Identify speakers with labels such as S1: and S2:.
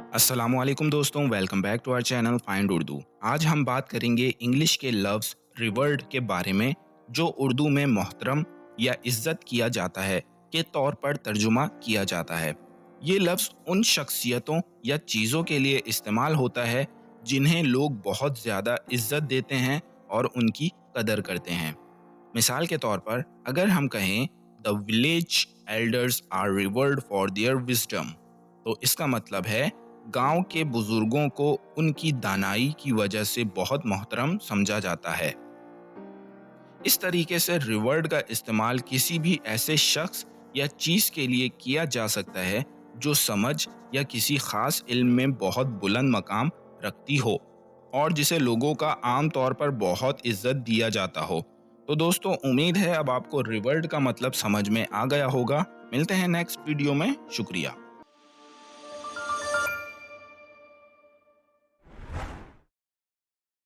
S1: अस्सलामुअलैकुम दोस्तों, welcome back to our channel find Urdu. आज हम बात करेंगे इंग्लिश के लफ्ज़ रिवर्ड के बारे में, जो उर्दू में मोहतरम या इज्जत किया जाता है के तौर पर तर्जुमा किया जाता है। ये लफ्ज़ उन शख्सियतों या चीज़ों के लिए इस्तेमाल होता है जिन्हें लोग बहुत ज़्यादा इज्जत देते हैं और उनकी कदर करते हैं। मिसाल के तौर पर अगर हम कहें the village elders are revered for their wisdom, तो इसका मतलब है गांव के बुजुर्गों को उनकी दानाई की वजह से बहुत मोहतरम समझा जाता है। इस तरीके से रिवर्ड का इस्तेमाल किसी भी ऐसे शख्स या चीज़ के लिए किया जा सकता है जो समझ या किसी खास इल्म में बहुत बुलंद मकाम रखती हो और जिसे लोगों का आम तौर पर बहुत इज्जत दिया जाता हो। तो दोस्तों, उम्मीद है अब आपको रिवर्ड का मतलब समझ में आ गया होगा। मिलते हैं नेक्स्ट वीडियो में। शुक्रिया।